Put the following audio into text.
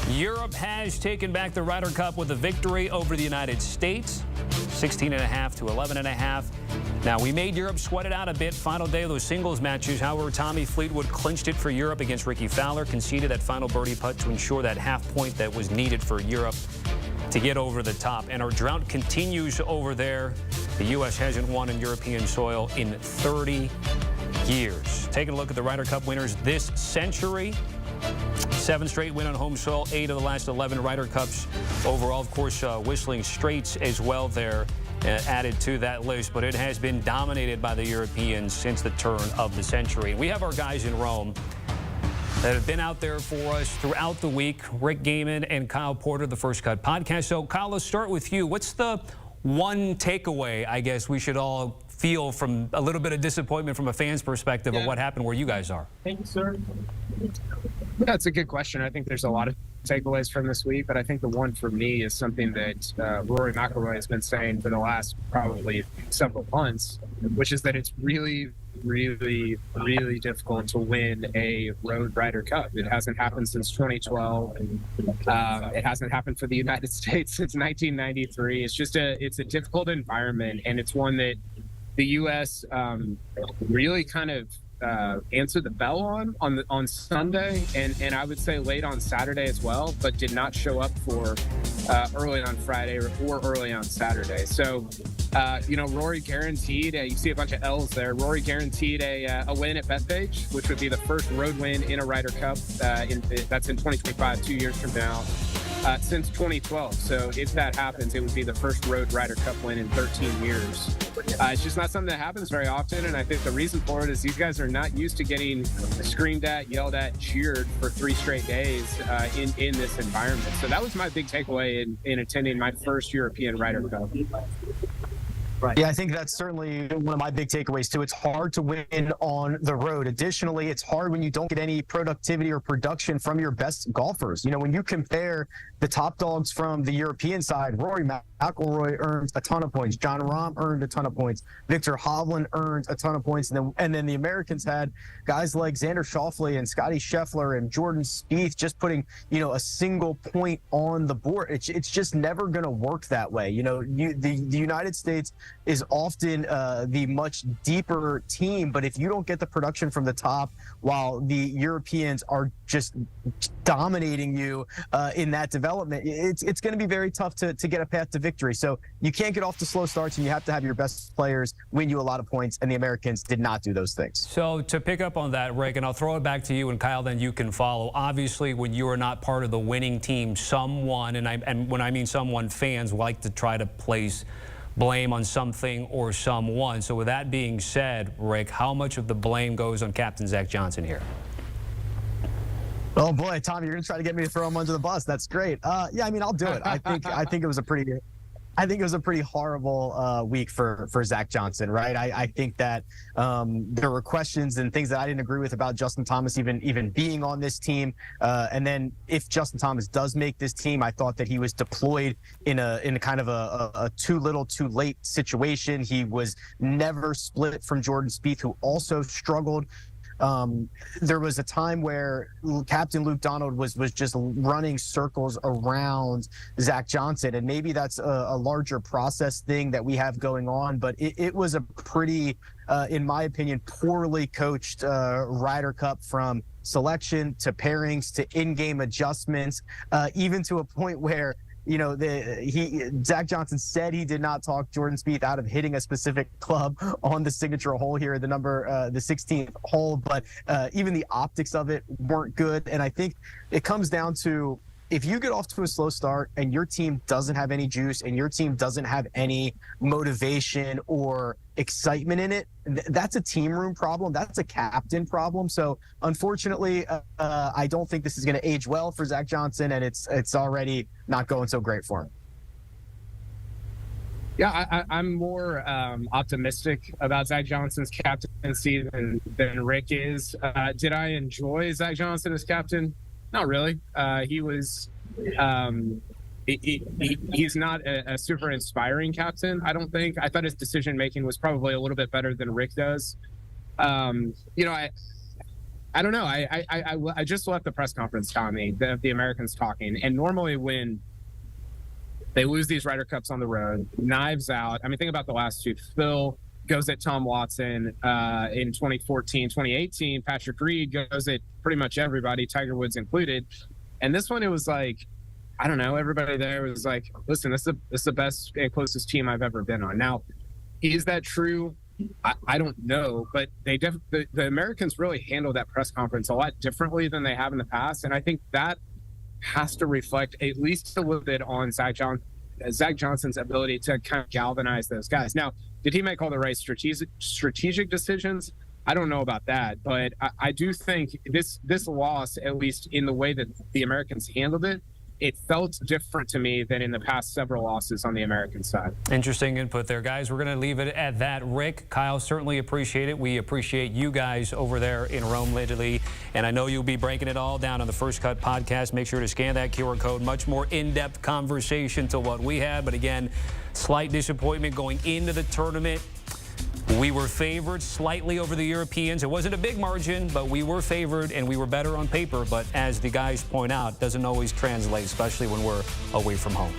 Europe has taken back the Ryder Cup with a victory over the United States, 16.5 to 11.5. Now, we made Europe sweat it out a bit. Final day of those singles matches. However, Tommy Fleetwood clinched it for Europe against Ricky Fowler, conceded that final birdie putt to ensure that half point that was needed for Europe to get over the top. And our drought continues over there. The U.S. hasn't won on European soil in 30 years. Taking a look at the Ryder Cup winners this century. 7 straight win on home soil, 8 of the last 11 Ryder Cups overall. Of course, Whistling Straits as well there added to that list, but it has been dominated by the Europeans since the turn of the century. We have our guys in Rome that have been out there for us throughout the week. Rick Gehman and Kyle Porter, the First Cut podcast. So, Kyle, let's start with you. What's the one takeaway, I guess, we should all feel from a little bit of disappointment from a fan's perspective of what happened where you guys are? Thank you, sir. That's a good question. I think there's a lot of takeaways from this week, but I think the one for me is something that Rory McIlroy has been saying for the last probably several months, which is that it's really, really, really difficult to win a road Ryder Cup. It hasn't happened since 2012. It hasn't happened for the United States since 1993. It's a difficult environment, and it's one that the U.S. Really kind of answered the bell on Sunday, and I would say late on Saturday as well, but did not show up for early on Friday or early on Saturday. So, Rory guaranteed, you see a bunch of L's there, Rory guaranteed a win at Bethpage, which would be the first road win in a Ryder Cup. That's in 2025, 2 years from now. Since 2012. So if that happens, it would be the first road Ryder Cup win in 13 years. It's just not something that happens very often, and I think the reason for it is these guys are not used to getting screamed at, yelled at, cheered for 3 straight days in this environment. So that was my big takeaway in attending my first European Ryder Cup. Right. Yeah, I think that's certainly one of my big takeaways, too. It's hard to win on the road. Additionally, it's hard when you don't get any productivity or production from your best golfers. You know, when you compare the top dogs from the European side, Rory McIlroy earned a ton of points. Jon Rahm earned a ton of points. Victor Hovland earned a ton of points. And then the Americans had guys like Xander Schauffele and Scotty Scheffler and Jordan Spieth just putting, a single point on the board. It's just never going to work that way. The United States is often the much deeper team, but if you don't get the production from the top while the Europeans are just dominating you in that development, it's going to be very tough to get a path to victory. So you can't get off to slow starts, and you have to have your best players win you a lot of points, and the Americans did not do those things. So to pick up on that, Rick, and I'll throw it back to you, and Kyle, then you can follow. Obviously, when you are not part of the winning team, someone, and when I mean someone, fans like to try to place blame on something or someone. So with that being said, Rick, how much of the blame goes on Captain Zack Johnson here? Oh boy, Tommy, you're gonna try to get me to throw him under the bus. That's great. Yeah, I mean, I'll do it. I think it was a pretty horrible week for Zack Johnson, right? I think that there were questions and things that I didn't agree with about Justin Thomas even being on this team. And then if Justin Thomas does make this team, I thought that he was deployed in a kind of a too little, too late situation. He was never split from Jordan Spieth, who also struggled. There was a time where Captain Luke Donald was just running circles around Zack Johnson, and maybe that's a larger process thing that we have going on, but it was a pretty, in my opinion, poorly coached Ryder Cup, from selection to pairings to in-game adjustments, even to a point where Zack Johnson said he did not talk Jordan Spieth out of hitting a specific club on the signature hole here, the 16th hole, but even the optics of it weren't good. And I think it comes down to, if you get off to a slow start and your team doesn't have any juice and your team doesn't have any motivation or excitement in it, that's a team room problem. That's a captain problem. So unfortunately, I don't think this is going to age well for Zack Johnson, and it's already not going so great for him. Yeah, I'm more optimistic about Zack Johnson's captaincy than Rick is. Did I enjoy Zack Johnson as captain? Not really. He was he's not a super inspiring captain, I don't think. I thought his decision making was probably a little bit better than Rick does. I don't know. I just left the press conference, Tommy, the Americans talking. And normally when they lose these Ryder Cups on the road, knives out. I mean, think about the last two. Phil goes at Tom Watson in 2014, 2018. Patrick Reed goes at pretty much everybody, Tiger Woods included. And this one, it was like, I don't know, everybody there was like, listen, this is the best and closest team I've ever been on. Now, is that true? I don't know, but the Americans really handled that press conference a lot differently than they have in the past. And I think that has to reflect at least a little bit on Zack Johnson's ability to kind of galvanize those guys. Now, did he make all the right strategic decisions? I don't know about that, but I do think this loss, at least in the way that the Americans handled it, it felt different to me than in the past several losses on the American side. Interesting input there, guys. We're going to leave it at that. Rick, Kyle, certainly appreciate it. We appreciate you guys over there in Rome, Italy. And I know you'll be breaking it all down on the First Cut podcast. Make sure to scan that QR code. Much more in-depth conversation to what we had. But again, slight disappointment going into the tournament. We were favored slightly over the Europeans. It wasn't a big margin, but we were favored and we were better on paper. But as the guys point out, doesn't always translate, especially when we're away from home.